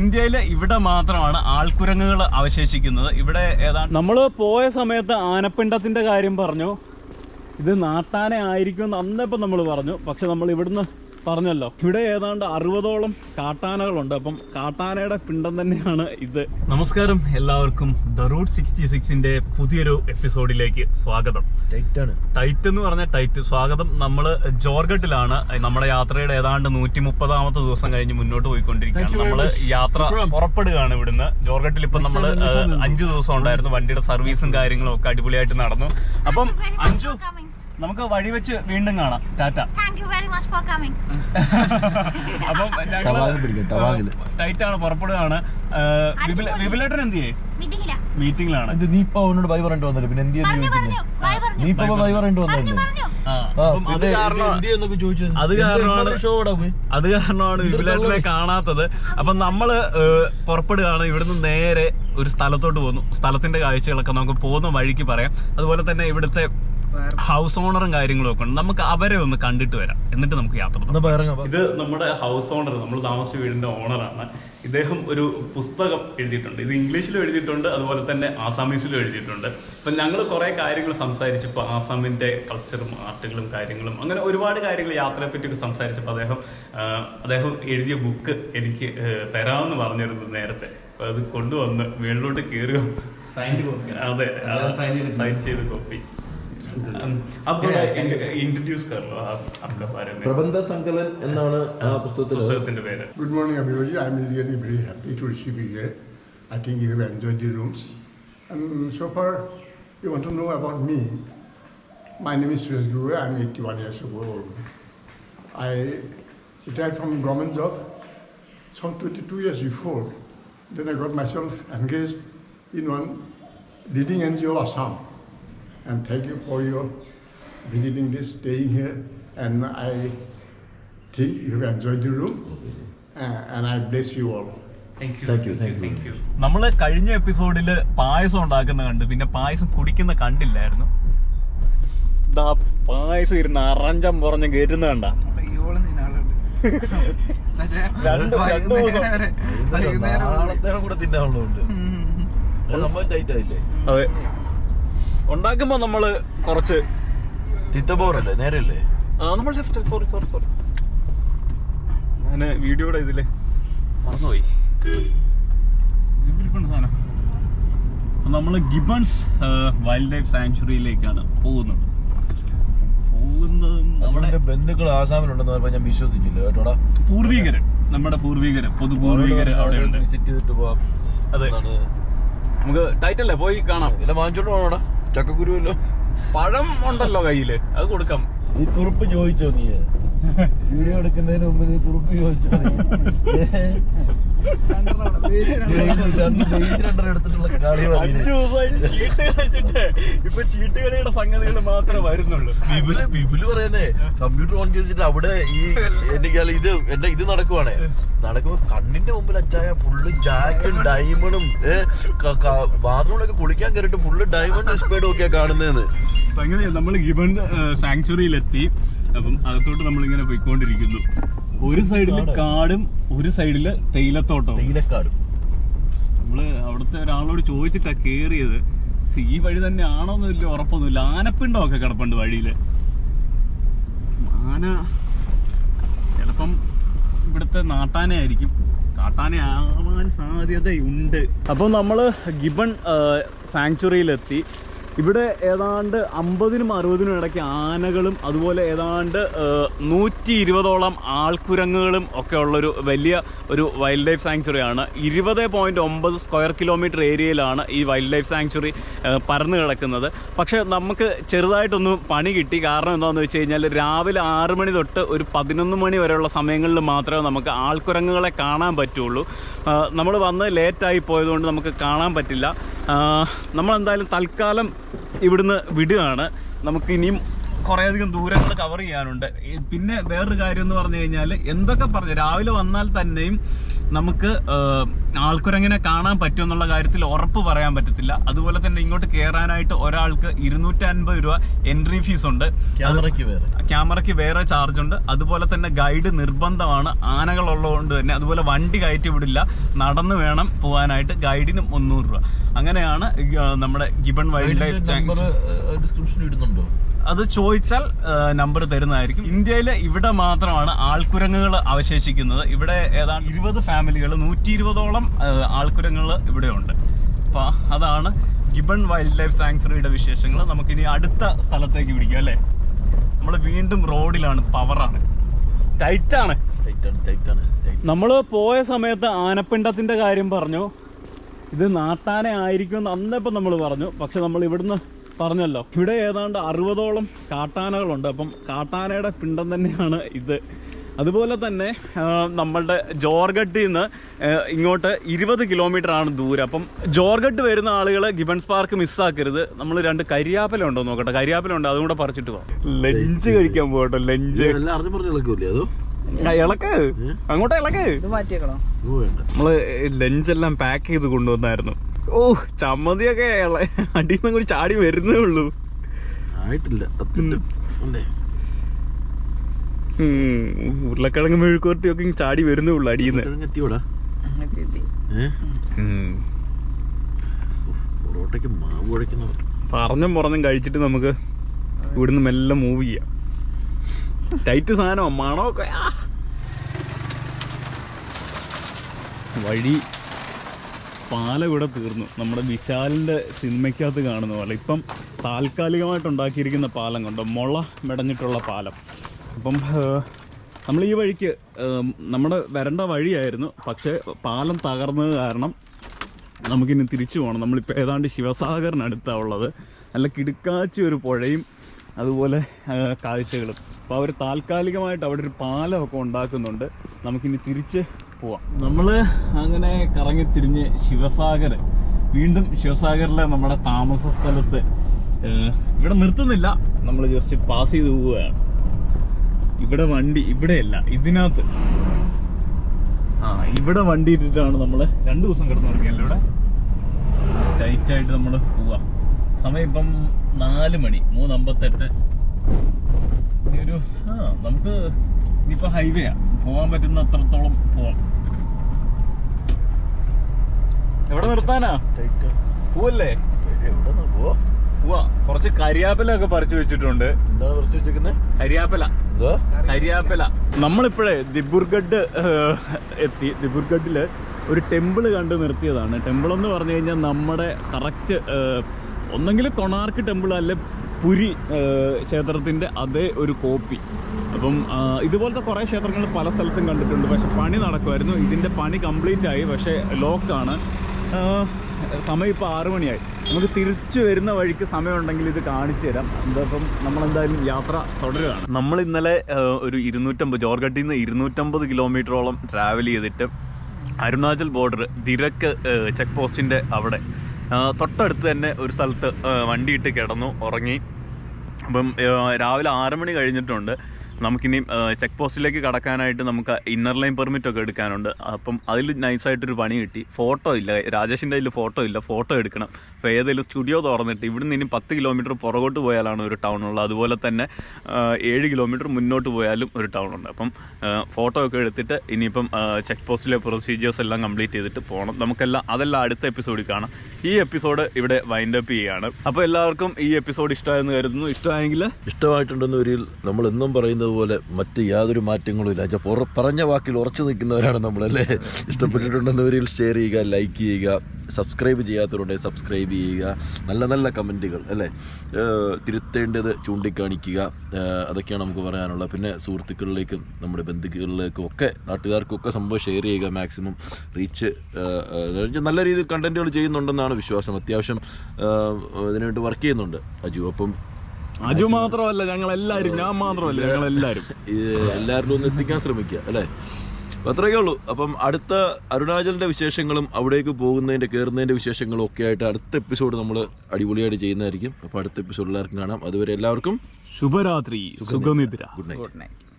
ഇന്ത്യയിലെ ഇവിടെ മാത്രമാണ് ആൾക്കുരങ്ങുകൾ അവശേഷിക്കുന്നത്. ഇവിടെ ഏതാണ്ട് നമ്മൾ പോയ സമയത്ത് ആനപ്പിണ്ടത്തിന്റെ കാര്യം പറഞ്ഞു, ഇത് നാട്ടാനെ ആയിരിക്കും അന്നിപ്പം നമ്മൾ പറഞ്ഞു. പക്ഷെ നമ്മൾ ഇവിടുന്ന് പറഞ്ഞല്ലോ, ഇവിടെ ഏതാണ്ട് 60ഓളം കാട്ടാനകളുണ്ട്. അപ്പം കാട്ടാനയുടെ പിണ്ടം തന്നെയാണ് ഇത്. നമസ്കാരം എല്ലാവർക്കും, ദ റൂട്ട് 66ന്റെ പുതിയൊരു എപ്പിസോഡിലേക്ക് സ്വാഗതം. ടൈറ്റ് എന്ന് പറഞ്ഞ ടൈറ്റ് സ്വാഗതം. നമ്മള് ജോർഗട്ടിലാണ്. നമ്മുടെ യാത്രയുടെ ഏതാണ്ട് 130ാമത്തെ ദിവസം കഴിഞ്ഞ് മുന്നോട്ട് പോയിക്കൊണ്ടിരിക്കുകയാണ്. നമ്മള് യാത്ര പുറപ്പെടുകയാണ് ഇവിടുന്ന്. ജോർഗട്ടിൽ ഇപ്പൊ നമ്മള് 5 ദിവസം ഉണ്ടായിരുന്നു. വണ്ടിയുടെ സർവീസും കാര്യങ്ങളും ഒക്കെ അടിപൊളിയായിട്ട് നടന്നു. അപ്പം അഞ്ചു, നമുക്ക് വഴി വെച്ച് വീണ്ടും കാണാം. ടാറ്റ. അപ്പം ടൈറ്റാണ്, പുറപ്പെടുകയാണ്. വിപുലേട്ടൻ എന്ത് ചെയ്യേ? മീറ്റിംഗിലാണ്. നീ ഇപ്പൊ അവനോട് ബൈ പറഞ്ഞിട്ട് വന്നല്ലോ, പിന്നെ എന്ത് നീ ഇപ്പൊ ബൈ പറഞ്ഞിട്ട് വന്നല്ലേ? അത് കാരണമാണ് വിപുലേട്ടനെ കാണാത്തത്. അപ്പൊ നമ്മള് പുറപ്പെടുകയാണ്. ഇവിടുന്ന് നേരെ ഒരു സ്ഥലത്തോട്ട് പോകുന്നു. സ്ഥലത്തിന്റെ കാഴ്ചകളൊക്കെ നമുക്ക് പോകുന്ന വഴിക്ക് പറയാം. അതുപോലെ തന്നെ ഇവിടുത്തെ ഹൗസ് ഓണറും കാര്യങ്ങളും ഒക്കെ ഉണ്ട്. നമുക്ക് അവരെ ഒന്ന് കണ്ടിട്ട് വരാം, എന്നിട്ട് നമുക്ക് യാത്ര തുടങ്ങാം. ഇത് നമ്മുടെ ഹൗസ് ഓണർ, നമ്മൾ താമസിച്ച വീടിന്റെ ഓണറാണ്. ഇദ്ദേഹം ഒരു പുസ്തകം എഴുതിയിട്ടുണ്ട്. ഇത് ഇംഗ്ലീഷിലും എഴുതിയിട്ടുണ്ട്, അതുപോലെ തന്നെ ആസാമീസിലും എഴുതിയിട്ടുണ്ട്. അപ്പം ഞങ്ങൾ കുറേ കാര്യങ്ങൾ സംസാരിച്ചപ്പോൾ ആസാമിന്റെ കൾച്ചറും ആർട്ടുകളും കാര്യങ്ങളും അങ്ങനെ ഒരുപാട് കാര്യങ്ങൾ യാത്രയെ പറ്റിയൊക്കെ സംസാരിച്ചപ്പോൾ അദ്ദേഹം എഴുതിയ ബുക്ക് എനിക്ക് തരാമെന്ന് പറഞ്ഞിരുന്നു നേരത്തെ. അപ്പൊ അത് കൊണ്ടുവന്ന് വീട്ടിലോട്ട് കയറുക. അതെ, സൈൻ ചെയ്ത് കോപ്പി. പ്രബന്ധ സങ്കലൻ എന്നാണ് ആ പുസ്തകത്തിന്റെ പേര്. Good morning everybody. I am really very happy to receive you here. I think you have enjoyed the rooms. And so far, you want to know about me. My name is Suresh Guru. I am 81 years old. I retired from government job some 22 years before. Then I got myself engaged in one leading NGO of Assam. And thank you for your visiting this, staying here, and I think you have enjoyed the room, and I bless you all. Thank you. നമ്മള് കഴിഞ്ഞ എപ്പിസോഡില് പായസം ഉണ്ടാക്കുന്ന കണ്ട്, പിന്നെ പായസം കുടിക്കുന്ന കണ്ടില്ലായിരുന്നു. ഇതാ പായസം ഇരുന്ന് അറഞ്ചം പുറഞ്ഞ് കയറ്റുന്ന കണ്ട. അതെ, ഉണ്ടാക്കുമ്പോ നമ്മള് കുറച്ച് തിത്തബോറല്ലേ, നേരല്ലേ? നമ്മൾ സോറി ഞാന് വീഡിയോയുടെ ഇതില് മറന്നുപോയി. സാധനം നമ്മള് ഗിബൺസ് വൈൽഡ് ലൈഫ് സാങ്ച്വറിയിലേക്കാണ് പോകുന്നത്. നമ്മുടെ ബന്ധുക്കൾ ആസാമിലുണ്ടെന്ന് പറഞ്ഞാൽ ഞാൻ വിശ്വസിച്ചില്ല കേട്ടോടാ. നമ്മുടെ പൊതുപൂർവികര് അവിടെയുണ്ട്. വിസിറ്റ് ചെയ്തിട്ട് പോവാം. അതെ, നമുക്ക് ടൈറ്റല്ലേ പോയി കാണാം. ഇല്ല, വാങ്ങിച്ചോണ്ട് പോണോടാ. ചക്കക്കുരുവല്ലോ, പഴം ഉണ്ടല്ലോ കയ്യില്, അത് കൊടുക്കാം. നീ തുറുപ്പ് ചോദിച്ചോ? നീ വീഡിയോ എടുക്കുന്നതിന് മുമ്പ് നീ തുറുപ്പ് ചോദിച്ചോ? എടുത്തിട്ടുള്ള കളി 5 ദിവസമായിട്ട് ചീട്ട് കളിച്ചിട്ട് ഇപ്പൊ ചീട്ടുകളിയുടെ സംഗതികൾ മാത്രമേ വരുന്നുള്ളൂ. ബിബില് പറയുന്നേ, കമ്പ്യൂട്ടർ ഓൺ ചെയ്തിട്ട് അവിടെ ഈ ഇത് നടക്കുവാണേ. നടക്കുമ്പോ കണ്ണിന്റെ മുമ്പിൽ അച്ചായ ഫുള്ള് ജാക്കും ഡയമണ്ടും, ബാത്റൂമിലൊക്കെ കുളിക്കാൻ കയറിട്ട് ഫുള്ള് ഡയമണ്ട് സ്പീഡും ഒക്കെയാ കാണുന്നതെന്ന്. സംഗതി നമ്മൾ ഗിബൺ സാങ്ച്വറിയിലെത്തി. അപ്പം അകത്തോട്ട് നമ്മളിങ്ങനെ പോയിക്കൊണ്ടിരിക്കുന്നു. ഒരു സൈഡില് കാടും ഒരു സൈഡില് തേയിലക്കാടും. നമ്മള് അവിടുത്തെ ഒരാളോട് ചോദിച്ചിട്ടാ കേറിയത്. ഈ വഴി തന്നെ ആണോന്ന് വലിയ ഉറപ്പൊന്നുമില്ല. ആനപ്പിണ്ടമൊക്കെ കിടപ്പുണ്ട് വഴിയില്. ആന ചിലപ്പം ഇവിടുത്തെ നാട്ടാനയായിരിക്കും, കാട്ടാനയാവാൻ സാധ്യതയുണ്ട്. അപ്പം നമ്മള് ഗിബൺ സാങ്ച്വറിയിലെത്തി. ഇവിടെ ഏതാണ്ട് 50നും 60നും ഇടയ്ക്ക് ആനകളും അതുപോലെ ഏതാണ്ട് 120ഓളം ആൾക്കുരങ്ങുകളും ഒക്കെ ഉള്ളൊരു വലിയ ഒരു വൈൽഡ് ലൈഫ് സാങ്ച്വറിയാണ്. 20.9 സ്ക്വയർ കിലോമീറ്റർ ഏരിയയിലാണ് ഈ വൈൽഡ് ലൈഫ് സാങ്ച്വറി പരന്നു കിടക്കുന്നത്. പക്ഷേ നമുക്ക് ചെറുതായിട്ടൊന്ന് പണി കിട്ടി. കാരണം എന്താണെന്ന് വെച്ച് കഴിഞ്ഞാൽ രാവിലെ 6 മണി തൊട്ട് ഒരു 11 മണി വരെയുള്ള സമയങ്ങളിൽ മാത്രമേ നമുക്ക് ആൾക്കുരങ്ങുകളെ കാണാൻ പറ്റുള്ളൂ. നമ്മൾ വന്ന് ലേറ്റായി പോയതുകൊണ്ട് നമുക്ക് കാണാൻ പറ്റില്ല. നമ്മളെന്തായാലും തൽക്കാലം ഇവിടുന്ന് വിടുകയാണ്. നമുക്ക് ഇനിയും കുറേയധികം ദൂരങ്ങൾ കവർ ചെയ്യാനുണ്ട്. പിന്നെ വേറൊരു കാര്യം എന്ന് പറഞ്ഞു കഴിഞ്ഞാൽ, എന്തൊക്കെ പറഞ്ഞു രാവിലെ വന്നാൽ തന്നെയും നമുക്ക് ആൾക്കുരങ്ങിനെ കാണാൻ പറ്റും എന്നുള്ള കാര്യത്തിൽ ഉറപ്പ് പറയാൻ പറ്റത്തില്ല. അതുപോലെ തന്നെ ഇങ്ങോട്ട് കയറാനായിട്ട് ഒരാൾക്ക് 250 രൂപ എൻട്രി ഫീസ് ഉണ്ട്. ക്യാമറയ്ക്ക് വേറെ ചാർജ് ഉണ്ട്. അതുപോലെ തന്നെ ഗൈഡ് നിർബന്ധമാണ്, ആനകളുള്ളതുകൊണ്ട് തന്നെ. അതുപോലെ വണ്ടി കയറ്റി വിടില്ല, നടന്നു വേണം പോകാനായിട്ട്. ഗൈഡിനും 300 രൂപ. അങ്ങനെയാണ് നമ്മുടെ ഗിബൺ വൈൽഡ് ലൈഫ് ഡിസ്ക്രിപ്ഷൻ ഇടുന്നുണ്ടോ? അത് ചോദിച്ചാൽ നമ്പർ തരുന്നതായിരിക്കും. ഇന്ത്യയിൽ ഇവിടെ മാത്രമാണ് ആൾക്കുരങ്ങുകൾ അവശേഷിക്കുന്നത്. ഇവിടെ ഏതാണ്ട് 20 ഫാമിലികൾ, 120ഓളം ആൾക്കുരങ്ങുകൾ ഇവിടെ ഉണ്ട്. അപ്പൊ അതാണ് ഗിബൺ വൈൽഡ് ലൈഫ് സാങ്ച്വറിയുടെ വിശേഷങ്ങൾ. നമുക്കിനി അടുത്ത സ്ഥലത്തേക്ക് പിടിക്കാം അല്ലേ? നമ്മൾ വീണ്ടും റോഡിലാണ്, പവറാണ്, ടൈറ്റാണ്. നമ്മൾ പോയ സമയത്ത് ആനപ്പിണ്ടത്തിന്റെ കാര്യം പറഞ്ഞു. ഇത് നാട്ടാനെ ആയിരിക്കും അന്നപ്പം നമ്മൾ പറഞ്ഞു. പക്ഷെ നമ്മൾ ഇവിടുന്ന് പറഞ്ഞല്ലോ, ഇവിടെ ഏതാണ്ട് 60ഓളം കാട്ടാനകളുണ്ട്. അപ്പം കാട്ടാനയുടെ പിണ്ടം തന്നെയാണ് ഇത്. അതുപോലെ തന്നെ നമ്മളുടെ ജോർഗട്ടിൽ നിന്ന് ഇങ്ങോട്ട് 20 കിലോമീറ്റർ ആണ് ദൂരം. അപ്പം ജോർഗട്ട് വരുന്ന ആളുകൾ ഗിബൺസ് പാർക്ക് മിസ്സാക്കരുത്. നമ്മൾ 2 കരിയാപ്പല ഉണ്ടോ നോക്കട്ടെ. കരിയാപ്പല ഉണ്ട്, അതും കൂടെ പറിച്ചിട്ട് പോകാം. ലഞ്ച് കഴിക്കാൻ പോകട്ടോ. ലഞ്ച് ഇളക്ക്, അങ്ങോട്ട് ഇളക്ക്. നമ്മള് ലഞ്ചെല്ലാം പാക്ക് ചെയ്ത് കൊണ്ടുവന്നായിരുന്നു. ഓ, ചമ്മന്തിയൊക്കെ അടിയിൽ നിന്ന് കൂടി ചാടി വരുന്നേ ഉള്ളൂ. ഉരുളക്കിഴങ്ങ് മെഴുക്കുവരട്ടിയൊക്കെ ചാടി വരുന്നേ ഉള്ളു അടിയിൽ നിന്ന്. പറഞ്ഞും കഴിച്ചിട്ട് നമുക്ക് ഇവിടുന്ന് മെല്ലെ മൂവ് ചെയ്യാം. ടൈറ്റ് സാധനം, മണമൊക്കെ. വഴി പാലം ഇവിടെ തീർന്നു. നമ്മുടെ വിശാലിൻ്റെ സിനിമയ്ക്കകത്ത് കാണുന്ന പോലെ ഇപ്പം താൽക്കാലികമായിട്ട് ഉണ്ടാക്കിയിരിക്കുന്ന പാലം കൊണ്ട് മുള മെടഞ്ഞിട്ടുള്ള പാലം. അപ്പം നമ്മൾ ഈ വഴിക്ക് നമ്മുടെ വരേണ്ട വഴിയായിരുന്നു. പക്ഷേ പാലം തകർന്നത് കാരണം നമുക്കിനി തിരിച്ചു പോകണം. നമ്മളിപ്പോൾ ഏതാണ്ട് ശിവസാഗറിനടുത്താണ് ഉള്ളത്. നല്ല കിടുക്കാച്ചി ഒരു പുഴയും അതുപോലെ കാഴ്ചകളും. അപ്പോൾ അവർ താൽക്കാലികമായിട്ട് അവിടെ ഒരു പാലമൊക്കെ ഉണ്ടാക്കുന്നുണ്ട്. നമുക്കിനി തിരിച്ച് പോവാം. നമ്മൾ അങ്ങനെ കറങ്ങി തിരിഞ്ഞ് വീണ്ടും ശിവസാഗറിലെ നമ്മുടെ താമസ സ്ഥലത്ത് ഇവിടെ നിർത്തുന്നില്ല. നമ്മൾ ജസ്റ്റ് പാസ് ചെയ്ത് പോവുകയാണ്. ഇവിടെ വണ്ടി ഇവിടെയല്ല, ഇതിനകത്ത് ഇവിടെ വണ്ടി ഇട്ടിട്ടാണ് നമ്മൾ 2 ദിവസം കിടന്നുറങ്ങിയല്ലോ ഇവിടെ. ടൈറ്റായിട്ട് നമ്മൾ പോവാം. സമയം ഇപ്പം 4 മണി, 3:58. ഒരു നമുക്ക് ഇനിയിപ്പോൾ ഹൈവേയാ, പോകാൻ പറ്റുന്ന അത്രത്തോളം പോവാം. എവിടെ നിർത്താനാ? പോവല്ലേ? പോവാ. കുറച്ച് കരിയാപ്പല ഒക്കെ പറിച്ചു വെച്ചിട്ടുണ്ട്. എന്താണ് പറിച്ചു വെച്ചിരിക്കുന്നത്? കരിയാപ്പല. നമ്മളിപ്പോഴേ ദിബ്രുഗഡ് എത്തി. ദിബ്രുഗഡില് ഒരു ടെമ്പിള് കണ്ട് നിർത്തിയതാണ്. ടെമ്പിൾ എന്ന് പറഞ്ഞു കഴിഞ്ഞാൽ നമ്മുടെ കറക്റ്റ് ഒന്നെങ്കിൽ കൊണാർക്ക് ടെമ്പിൾ അല്ലെ പുരി ക്ഷേത്രത്തിൻ്റെ അതേ ഒരു കോപ്പി. അപ്പം ഇതുപോലത്തെ കുറേ ക്ഷേത്രങ്ങൾ പല സ്ഥലത്തും കണ്ടിട്ടുണ്ട്. പക്ഷെ പണി നടക്കുമായിരുന്നു. ഇതിൻ്റെ പണി കംപ്ലീറ്റ് ആയി, പക്ഷേ ലോക്കാണ്. സമയം ഇപ്പോൾ 6 മണിയായി. നമുക്ക് തിരിച്ചു വരുന്ന വഴിക്ക് സമയമുണ്ടെങ്കിൽ ഇത് കാണിച്ചു തരാം. അപ്പം നമ്മളെന്തായാലും യാത്ര തുടരുകയാണ്. നമ്മൾ ഇന്നലെ ഒരു 250 ജോർഗട്ടിൽ നിന്ന് 250 കിലോമീറ്ററോളം ട്രാവൽ ചെയ്തിട്ട് അരുണാചൽ ബോർഡർ ദിരക്ക് ചെക്ക് പോസ്റ്റിൻ്റെ അവിടെ തൊട്ടടുത്ത് തന്നെ ഒരു സ്ഥലത്ത് വണ്ടിയിട്ട് കിടന്നു ഉറങ്ങി. അപ്പം രാവിലെ 6 മണി കഴിഞ്ഞിട്ടുണ്ട്. നമുക്കിനി ചെക്ക് പോസ്റ്റിലേക്ക് കടക്കാനായിട്ട് നമുക്ക് ഇന്നർ ലൈൻ പെർമിറ്റൊക്കെ എടുക്കാനുണ്ട്. അപ്പം അതിൽ നൈസായിട്ടൊരു പണി കിട്ടി. ഫോട്ടോ ഇല്ല, രാജേഷിൻ്റെ കയ്യിൽ ഫോട്ടോ ഇല്ല. ഫോട്ടോ എടുക്കണം. അപ്പോൾ ഏതെങ്കിലും സ്റ്റുഡിയോ തുറന്നിട്ട് ഇവിടുന്ന് ഇനി 10 കിലോമീറ്റർ പുറകോട്ട് പോയാലാണ് ഒരു ടൗണുള്ളത്. അതുപോലെ തന്നെ 7 കിലോമീറ്റർ മുന്നോട്ട് പോയാലും ഒരു ടൗണുണ്ട്. അപ്പം ഫോട്ടോ ഒക്കെ എടുത്തിട്ട് ഇനിയിപ്പം ചെക്ക് പോസ്റ്റിലെ പ്രൊസീജിയേഴ്സ് എല്ലാം കംപ്ലീറ്റ് ചെയ്തിട്ട് പോകണം. അതെല്ലാം അടുത്ത എപ്പിസോഡിൽ കാണാം. ഈ എപ്പിസോഡ് ഇവിടെ വൈൻഡപ്പ് ചെയ്യുകയാണ്. അപ്പോൾ എല്ലാവർക്കും ഈ എപ്പിസോഡ് ഇഷ്ടമായെന്ന് കരുതുന്നു. ഇഷ്ടമായിട്ടുണ്ടെന്നവരിൽ നമ്മൾ എന്നും പറയുന്നത് പോലെ മറ്റ് യാതൊരു മാറ്റങ്ങളും ഇല്ല. പറഞ്ഞ വാക്കിൽ ഉറച്ചു നിൽക്കുന്നവരാണ് നമ്മളല്ലേ. ഇഷ്ടപ്പെട്ടിട്ടുണ്ടെന്നവരിൽ ഷെയർ ചെയ്യുക, ലൈക്ക് ചെയ്യുക, സബ്സ്ക്രൈബ് ചെയ്യാത്തവരുണ്ടെങ്കിൽ സബ്സ്ക്രൈബ് ചെയ്യുക. നല്ല നല്ല കമൻറ്റുകൾ അല്ലേ, തിരുത്തേണ്ടത് ചൂണ്ടിക്കാണിക്കുക. അതൊക്കെയാണ് നമുക്ക് പറയാനുള്ളത്. പിന്നെ സുഹൃത്തുക്കളിലേക്കും നമ്മുടെ ബന്ധുക്കളിലേക്കും ഒക്കെ നാട്ടുകാർക്കും ഒക്കെ സംഭവം ഷെയർ ചെയ്യുക. മാക്സിമം റീച്ച് നല്ല രീതിയിൽ കണ്ടന്റുകൾ ചെയ്യുന്നുണ്ടെന്നാണ് വിശ്വാസം. അത്യാവശ്യം ഇതിനുവേണ്ടി വർക്ക് ചെയ്യുന്നുണ്ട് അജു. അപ്പം അജു മാത്രമല്ല, ഞങ്ങളെല്ലാവരും, ഞാൻ മാത്രമല്ല, ഞങ്ങളെല്ലാവരും എല്ലാവരിലും ഒന്ന് എത്തിക്കാൻ ശ്രമിക്കുക അല്ലേ. അത്രയൊക്കെ ഉള്ളൂ. അപ്പം അടുത്ത അരുണാചലിന്റെ വിശേഷങ്ങളും അവിടേക്ക് പോകുന്നതിന്റെ കയറുന്നതിന്റെ വിശേഷങ്ങളും ഒക്കെ ആയിട്ട് അടുത്ത എപ്പിസോഡ് നമ്മൾ അടിപൊളിയായിട്ട് ചെയ്യുന്നതായിരിക്കും. അപ്പോൾ അടുത്ത എപ്പിസോഡ് എല്ലാവർക്കും കാണാം. അതുവരെ എല്ലാവർക്കും ശുഭരാത്രി, സുഖനിദ്ര, ഗുഡ് നൈറ്റ്. Good night.